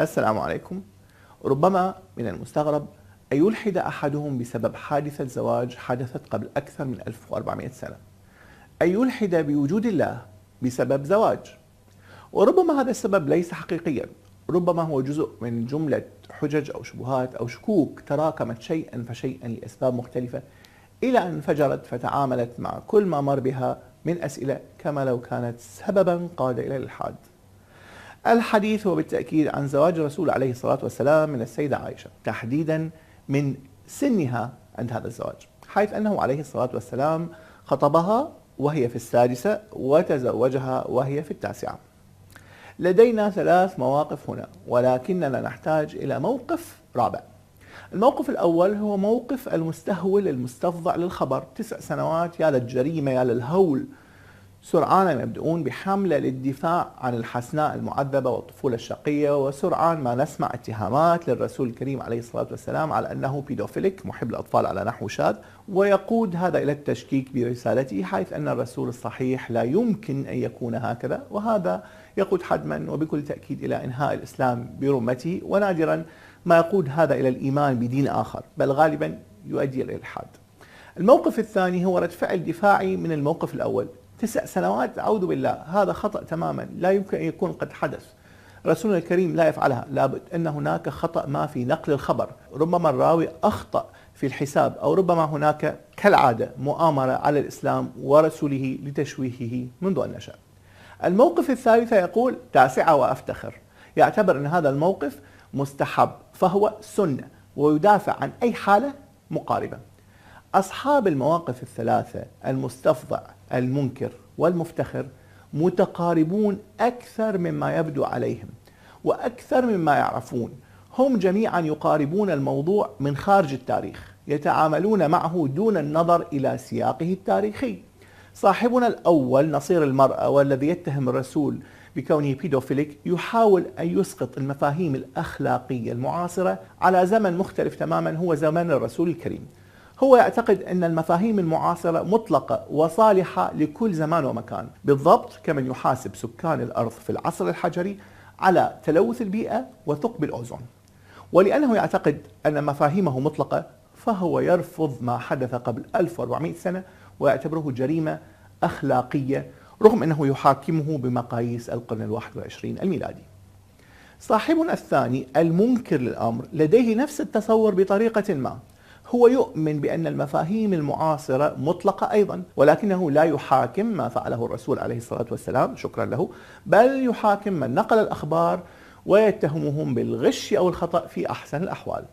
السلام عليكم. ربما من المستغرب أن يلحد أحدهم بسبب حادثة زواج حدثت قبل أكثر من 1400 سنة، أن يلحد بوجود الله بسبب زواج، وربما هذا السبب ليس حقيقيا، ربما هو جزء من جملة حجج أو شبهات أو شكوك تراكمت شيئا فشيئا لأسباب مختلفة إلى أن انفجرت فتعاملت مع كل ما مر بها من أسئلة كما لو كانت سببا قاد إلى الإلحاد. الحديث هو بالتأكيد عن زواج الرسول عليه الصلاة والسلام من السيدة عائشة، تحديدا من سنها عند هذا الزواج، حيث أنه عليه الصلاة والسلام خطبها وهي في السادسة وتزوجها وهي في التاسعة. لدينا 3 مواقف هنا، ولكننا نحتاج إلى موقف رابع. الموقف الأول هو موقف المستهول المستفضع للخبر، 9 سنوات يا للجريمة يا للهول، سرعان ما يبدؤون بحملة للدفاع عن الحسناء المعذبة والطفولة الشقية، وسرعان ما نسمع اتهامات للرسول الكريم عليه الصلاة والسلام على أنه بيدوفيليك محب الأطفال على نحو شاذ، ويقود هذا إلى التشكيك برسالته، حيث أن الرسول الصحيح لا يمكن أن يكون هكذا، وهذا يقود حتما وبكل تأكيد إلى إنهاء الإسلام برمته، ونادرا ما يقود هذا إلى الإيمان بدين آخر، بل غالبا يؤدي إلى الإلحاد. الموقف الثاني هو رد فعل دفاعي من الموقف الأول. 9 سنوات أعوذ بالله، هذا خطأ تماما، لا يمكن أن يكون قد حدث. رسولنا الكريم لا يفعلها، لابد أن هناك خطأ ما في نقل الخبر، ربما الراوي أخطأ في الحساب، أو ربما هناك كالعادة مؤامرة على الإسلام ورسوله لتشويهه منذ أن نشأ. الموقف الثالث يقول 9 وأفتخر، يعتبر أن هذا الموقف مستحب فهو سنة، ويدافع عن أي حالة مقاربة. أصحاب المواقف الثلاثة المستفضع المنكر والمفتخر متقاربون أكثر مما يبدو عليهم وأكثر مما يعرفون. هم جميعا يقاربون الموضوع من خارج التاريخ، يتعاملون معه دون النظر إلى سياقه التاريخي. صاحبنا الأول نصير المرأة والذي يتهم الرسول بكونه بيدوفيليك يحاول أن يسقط المفاهيم الأخلاقية المعاصرة على زمن مختلف تماما هو زمن الرسول الكريم. هو يعتقد أن المفاهيم المعاصرة مطلقة وصالحة لكل زمان ومكان، بالضبط كمن يحاسب سكان الأرض في العصر الحجري على تلوث البيئة وثقب الأوزون. ولأنه يعتقد أن مفاهيمه مطلقة، فهو يرفض ما حدث قبل 1400 سنة ويعتبره جريمة أخلاقية، رغم أنه يحاكمه بمقاييس القرن 21 الميلادي. صاحبنا الثاني المنكر للأمر لديه نفس التصور بطريقة ما، هو يؤمن بأن المفاهيم المعاصرة مطلقة أيضا، ولكنه لا يحاكم ما فعله الرسول عليه الصلاة والسلام، شكرا له، بل يحاكم من نقل الأخبار ويتهمهم بالغش أو الخطأ في أحسن الأحوال.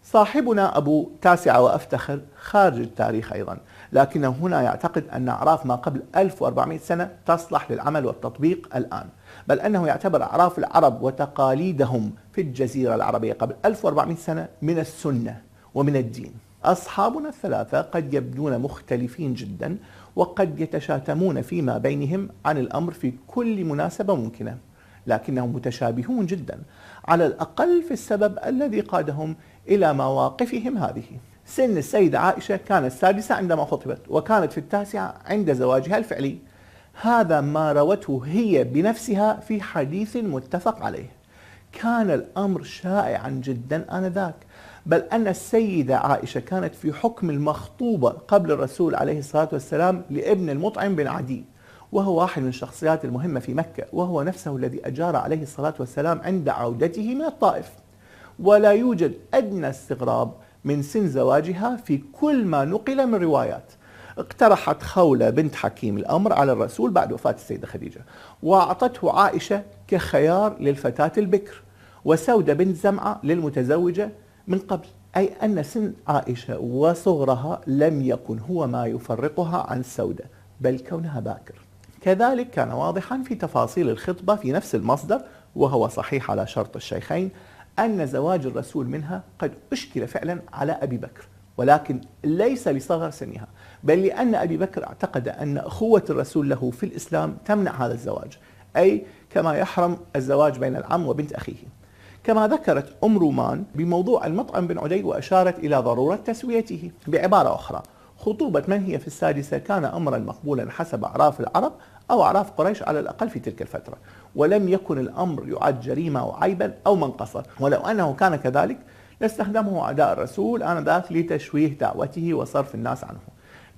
صاحبنا أبو 9 وأفتخر خارج التاريخ أيضا، لكنه هنا يعتقد أن أعراف ما قبل 1400 سنة تصلح للعمل والتطبيق الآن، بل أنه يعتبر أعراف العرب وتقاليدهم في الجزيرة العربية قبل 1400 سنة من السنة ومن الدين. أصحابنا الثلاثة قد يبدون مختلفين جدا، وقد يتشاتمون فيما بينهم عن الأمر في كل مناسبة ممكنة، لكنهم متشابهون جدا، على الأقل في السبب الذي قادهم إلى مواقفهم هذه. سن السيدة عائشة كانت 6 عندما خطبت، وكانت في 9 عند زواجها الفعلي. هذا ما روته هي بنفسها في حديث متفق عليه. كان الأمر شائعا جدا آنذاك، بل أن السيدة عائشة كانت في حكم المخطوبة قبل الرسول عليه الصلاة والسلام لابن المطعم بن عدي، وهو واحد من الشخصيات المهمة في مكة، وهو نفسه الذي أجار عليه الصلاة والسلام عند عودته من الطائف. ولا يوجد أدنى استغراب من سن زواجها في كل ما نقل من روايات. اقترحت خولة بنت حكيم الأمر على الرسول بعد وفاة السيدة خديجة، وأعطته عائشة كخيار للفتاة البكر، وسودة بنت زمعة للمتزوجة من قبل، أي أن سن عائشة وصغرها لم يكن هو ما يفرقها عن سودة، بل كونها باكر. كذلك كان واضحا في تفاصيل الخطبة في نفس المصدر، وهو صحيح على شرط الشيخين، أن زواج الرسول منها قد أشكل فعلا على أبي بكر، ولكن ليس لصغر سنها، بل لأن أبي بكر اعتقد أن أخوة الرسول له في الإسلام تمنع هذا الزواج، أي كما يحرم الزواج بين العم وبنت أخيه. كما ذكرت رومان بموضوع المطعم بن عدي، وأشارت إلى ضرورة تسويته. بعبارة أخرى، خطوبة من هي في السادسة كان أمرا مقبولا حسب أعراف العرب أو أعراف قريش على الأقل في تلك الفترة، ولم يكن الأمر يعد جريمة أو عيبا أو منقصة، ولو أنه كان كذلك لاستخدمه أعداء الرسول آنذاك لتشويه دعوته وصرف الناس عنه،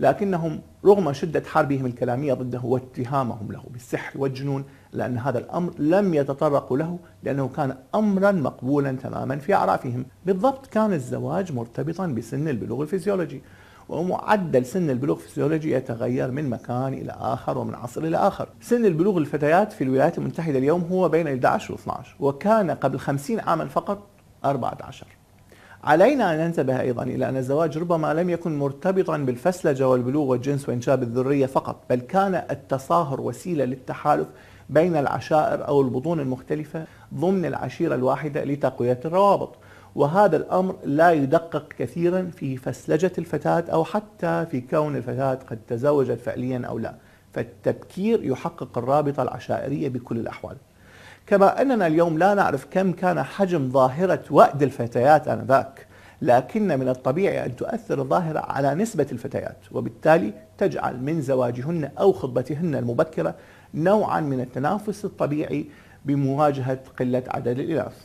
لكنهم رغم شدة حربهم الكلامية ضده واتهامهم له بالسحر والجنون، لأن هذا الأمر لم يتطرقوا له لأنه كان أمرا مقبولا تماما في أعرافهم. بالضبط كان الزواج مرتبطا بسن البلوغ الفسيولوجي، ومعدل سن البلوغ الفسيولوجي يتغير من مكان إلى آخر ومن عصر إلى آخر. سن البلوغ الفتيات في الولايات المتحدة اليوم هو بين 11 و 12، وكان قبل 50 عاما فقط 14. علينا أن ننتبه أيضا إلى أن الزواج ربما لم يكن مرتبطا بالفسلجة والبلوغ والجنس وإنجاب الذرية فقط، بل كان التصاهر وسيلة للتحالف بين العشائر أو البطون المختلفة ضمن العشيرة الواحدة لتقوية الروابط، وهذا الأمر لا يدقق كثيرا في فسلجة الفتاة أو حتى في كون الفتاة قد تزوجت فعليا أو لا، فالتبكير يحقق الرابطة العشائرية بكل الأحوال. كما أننا اليوم لا نعرف كم كان حجم ظاهرة وأد الفتيات آنذاك، لكن من الطبيعي أن تؤثر الظاهرة على نسبة الفتيات، وبالتالي تجعل من زواجهن أو خطبتهن المبكرة نوعا من التنافس الطبيعي بمواجهة قلة عدد الإناث.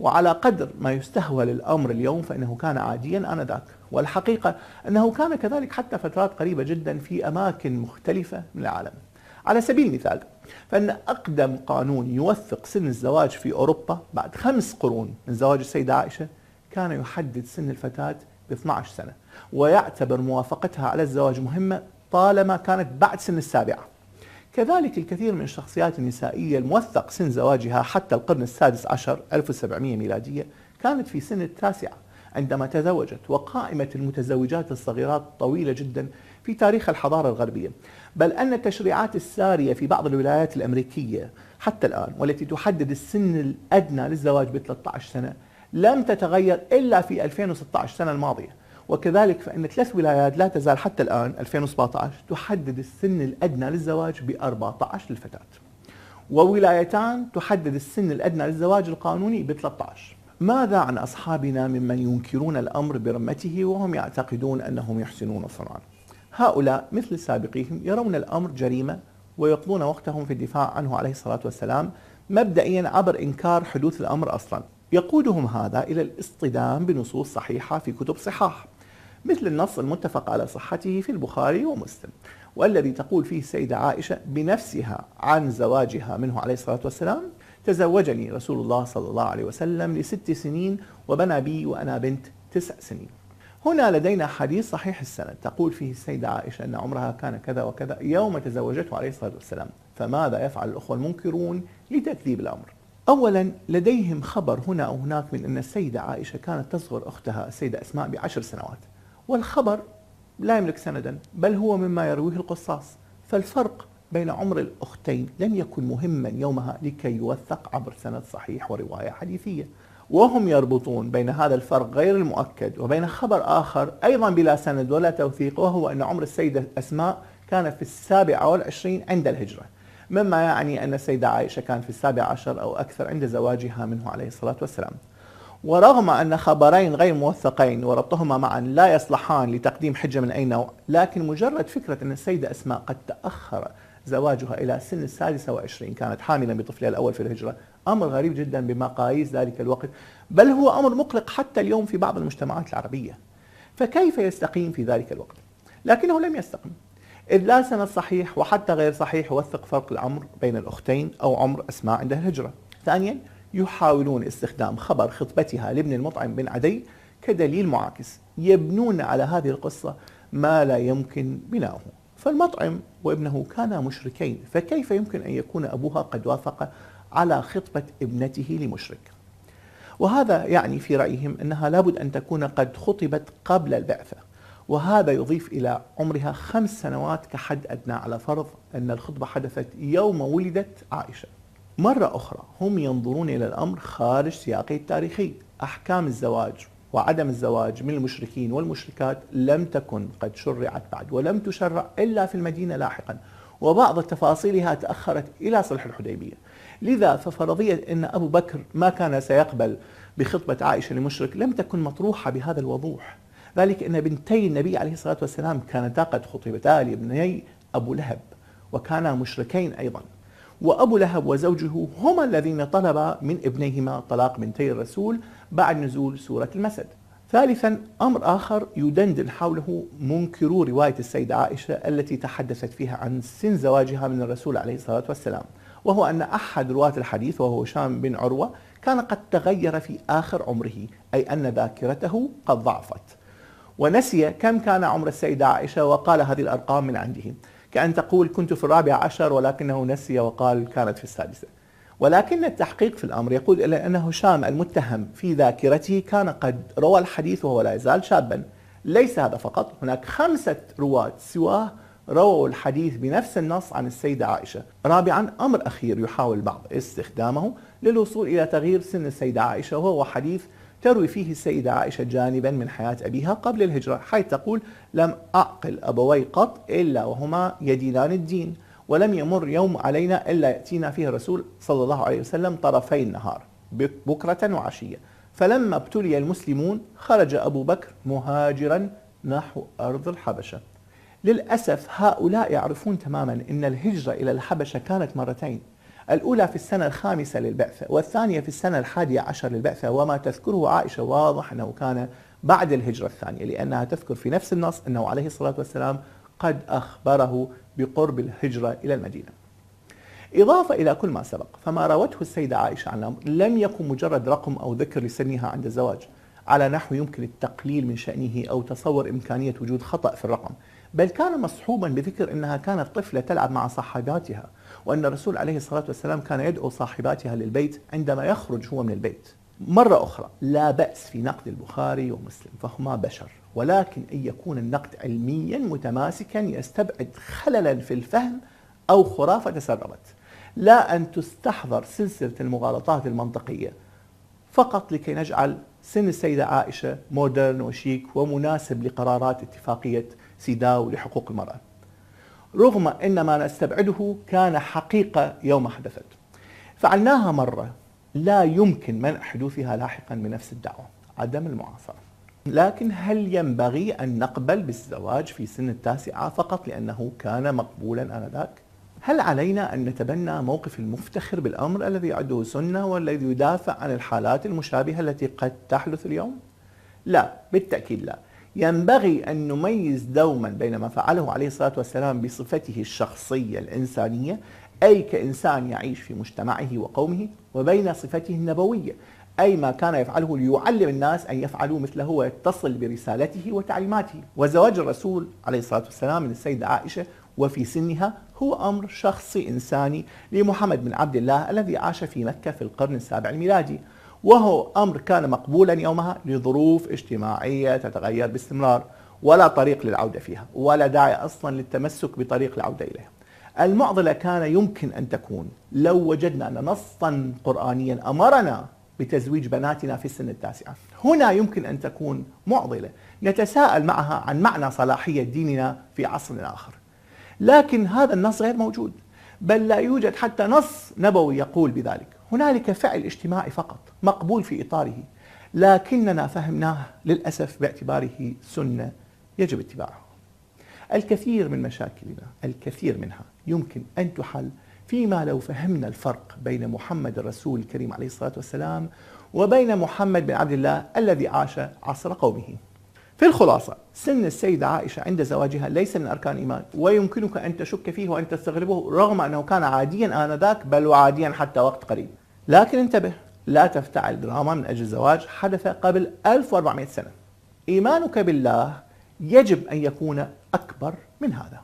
وعلى قدر ما يستهول الأمر اليوم فإنه كان عاديا آنذاك، والحقيقة أنه كان كذلك حتى فترات قريبة جدا في أماكن مختلفة من العالم. على سبيل المثال، فإن أقدم قانون يوثق سن الزواج في أوروبا بعد 5 قرون من زواج السيدة عائشة كان يحدد سن الفتاة ب 12 سنة، ويعتبر موافقتها على الزواج مهمة طالما كانت بعد سن ال7. كذلك الكثير من الشخصيات النسائية الموثق سن زواجها حتى القرن السادس عشر 1700 ميلادية كانت في سن ال9 عندما تزوجت، وقائمة المتزوجات الصغيرات طويلة جدا في تاريخ الحضارة الغربية، بل أن التشريعات السارية في بعض الولايات الأمريكية حتى الآن والتي تحدد السن الأدنى للزواج ب 13 سنة لم تتغير إلا في 2016 السنة الماضية. وكذلك فإن 3 ولايات لا تزال حتى الآن 2017 تحدد السن الأدنى للزواج ب 14 للفتاة، وولايتان تحدد السن الأدنى للزواج القانوني ب 13. ماذا عن أصحابنا ممن ينكرون الأمر برمته وهم يعتقدون أنهم يحسنون صنعا؟ هؤلاء مثل سابقيهم يرون الأمر جريمة ويقضون وقتهم في الدفاع عنه عليه الصلاة والسلام مبدئيا عبر إنكار حدوث الأمر أصلا. يقودهم هذا إلى الاصطدام بنصوص صحيحة في كتب صحاح، مثل النص المتفق على صحته في البخاري ومسلم، والذي تقول فيه السيدة عائشة بنفسها عن زواجها منه عليه الصلاة والسلام: تزوجني رسول الله صلى الله عليه وسلم ل6 سنين وبنى بي وأنا بنت 9 سنين. هنا لدينا حديث صحيح السند تقول فيه السيدة عائشة أن عمرها كان كذا وكذا يوم تزوجته عليه الصلاة والسلام. فماذا يفعل الأخوة المنكرون لتكذيب الأمر؟ أولا، لديهم خبر هنا أو هناك من أن السيدة عائشة كانت تصغر أختها السيدة أسماء ب10 سنوات، والخبر لا يملك سندا بل هو مما يرويه القصاص، فالفرق بين عمر الأختين لم يكن مهما يومها لكي يوثق عبر سند صحيح ورواية حديثية. وهم يربطون بين هذا الفرق غير المؤكد وبين خبر آخر أيضا بلا سند ولا توثيق، وهو أن عمر السيدة أسماء كان في 27 عند الهجرة، مما يعني أن السيدة عائشة كانت في 17 أو أكثر عند زواجها منه عليه الصلاة والسلام. ورغم أن خبرين غير موثقين وربطهما معا لا يصلحان لتقديم حجة من أي نوع، لكن مجرد فكرة أن السيدة أسماء قد تأخر زواجها إلى سن 26 كانت حاملا بطفلها الأول في الهجرة أمر غريب جدا بمقاييس ذلك الوقت، بل هو أمر مقلق حتى اليوم في بعض المجتمعات العربية. فكيف يستقيم في ذلك الوقت؟ لكنه لم يستقم، إذ لا سند صحيح وحتى غير صحيح يوثق فرق العمر بين الأختين أو عمر أسماء عند الهجرة. ثانيا، يحاولون استخدام خبر خطبتها لابن المطعم بن عدي كدليل معاكس، يبنون على هذه القصة ما لا يمكن بناؤه. فالمطعم وابنه كانا مشركين، فكيف يمكن أن يكون أبوها قد وافق على خطبة ابنته لمشرك؟ وهذا يعني في رأيهم أنها لابد أن تكون قد خطبت قبل البعثة، وهذا يضيف إلى عمرها 5 سنوات كحد أدنى، على فرض أن الخطبة حدثت يوم ولدت عائشة. مرة أخرى هم ينظرون إلى الأمر خارج سياقه التاريخي. أحكام الزواج وعدم الزواج من المشركين والمشركات لم تكن قد شرعت بعد، ولم تشرع إلا في المدينة لاحقا، وبعض تفاصيلها تأخرت إلى صلح الحديبية. لذا ففرضية أن أبو بكر ما كان سيقبل بخطبة عائشة لمشرك لم تكن مطروحة بهذا الوضوح، ذلك أن بنتي النبي عليه الصلاة والسلام كانتا قد خطبتا لابني أبو لهب، وكانا مشركين أيضا، وأبو لهب وزوجه هما الذين طلبا من ابنيهما طلاق بنتي الرسول بعد نزول سورة المسد. ثالثا، أمر آخر يدندن حوله منكرو رواية السيدة عائشة التي تحدثت فيها عن سن زواجها من الرسول عليه الصلاة والسلام، وهو أن أحد رواة الحديث وهو هشام بن عروة كان قد تغير في آخر عمره، أي أن ذاكرته قد ضعفت، ونسي كم كان عمر السيدة عائشة وقال هذه الأرقام من عنده، كأن تقول كنت في 14 ولكنه نسي وقال كانت في 6. ولكن التحقيق في الأمر يقول إلى أن هشام المتهم في ذاكرته كان قد روى الحديث وهو لا يزال شابا. ليس هذا فقط، هناك 5 رواة سواه رووا الحديث بنفس النص عن السيدة عائشة. رابعا، أمر أخير يحاول البعض استخدامه للوصول إلى تغيير سن السيدة عائشة، وهو حديث تروي فيه السيدة عائشة جانبا من حياة أبيها قبل الهجرة، حيث تقول لم أعقل أبوي قط إلا وهما يدينان الدين، ولم يمر يوم علينا إلا يأتينا فيه الرسول صلى الله عليه وسلم طرفي النهار بكرة وعشية، فلما ابتلي المسلمون خرج أبو بكر مهاجرا نحو أرض الحبشة. للأسف هؤلاء يعرفون تماما أن الهجرة إلى الحبشة كانت مرتين، الأولى في السنة 5 للبعثة، والثانية في السنة 11 للبعثة، وما تذكره عائشة واضح أنه كان بعد الهجرة الثانية، لأنها تذكر في نفس النص أنه عليه الصلاة والسلام قد أخبره بقرب الهجرة إلى المدينة. إضافة إلى كل ما سبق، فما راوته السيدة عائشة عن الأمر لم يكن مجرد رقم أو ذكر لسنها عند الزواج على نحو يمكن التقليل من شأنه أو تصور إمكانية وجود خطأ في الرقم، بل كان مصحوبا بذكر أنها كانت طفلة تلعب مع صاحباتها، وأن الرسول عليه الصلاة والسلام كان يدعو صاحباتها للبيت عندما يخرج هو من البيت. مرة أخرى، لا بأس في نقد البخاري ومسلم، فهما بشر، ولكن أن يكون النقد علميا متماسكا يستبعد خللا في الفهم أو خرافة تسربت، لا أن تستحضر سلسلة المغالطات المنطقية فقط لكي نجعل سن السيدة عائشة مودرن وشيك ومناسب لقرارات اتفاقية سيداو لحقوق المرأة، رغم أن ما نستبعده كان حقيقة يوم حدثت. فعلناها مرة، لا يمكن منع حدوثها لاحقا بنفس الدعوة، عدم المعاصرة. لكن هل ينبغي أن نقبل بالزواج في سن 9 فقط لأنه كان مقبولا آنذاك؟ هل علينا أن نتبنى موقف المفتخر بالأمر الذي يعده سنة والذي يدافع عن الحالات المشابهة التي قد تحدث اليوم؟ لا، بالتأكيد لا. ينبغي أن نميز دوما بين ما فعله عليه الصلاة والسلام بصفته الشخصية الإنسانية، أي كإنسان يعيش في مجتمعه وقومه، وبين صفته النبوية، أي ما كان يفعله ليعلم الناس أن يفعلوا مثله ويتصل برسالته وتعليماته. وزواج الرسول عليه الصلاة والسلام من السيدة عائشة وفي سنها هو أمر شخصي إنساني لمحمد بن عبد الله الذي عاش في مكة في القرن السابع الميلادي، وهو أمر كان مقبولا يومها لظروف اجتماعية تتغير باستمرار، ولا طريق للعودة فيها، ولا داعي أصلا للتمسك بطريق العودة إليها. المعضلة كان يمكن أن تكون لو وجدنا أن نصا قرآنيا أمرنا بتزويج بناتنا في السن 9. هنا يمكن أن تكون معضلة نتساءل معها عن معنى صلاحية ديننا في عصر آخر، لكن هذا النص غير موجود، بل لا يوجد حتى نص نبوي يقول بذلك. هنالك فعل اجتماعي فقط مقبول في إطاره، لكننا فهمناه للأسف باعتباره سنة يجب اتباعه. الكثير من مشاكلنا، الكثير منها يمكن أن تحل فيما لو فهمنا الفرق بين محمد الرسول الكريم عليه الصلاة والسلام وبين محمد بن عبد الله الذي عاش عصر قومه. في الخلاصة، سن السيدة عائشة عند زواجها ليس من أركان الإيمان، ويمكنك أن تشك فيه وأن تستغربه رغم أنه كان عاديا آنذاك، بل وعاديا حتى وقت قريب. لكن انتبه، لا تفتعل دراما من أجل زواج حدث قبل 1400 سنة. إيمانك بالله يجب أن يكون أكبر من هذا.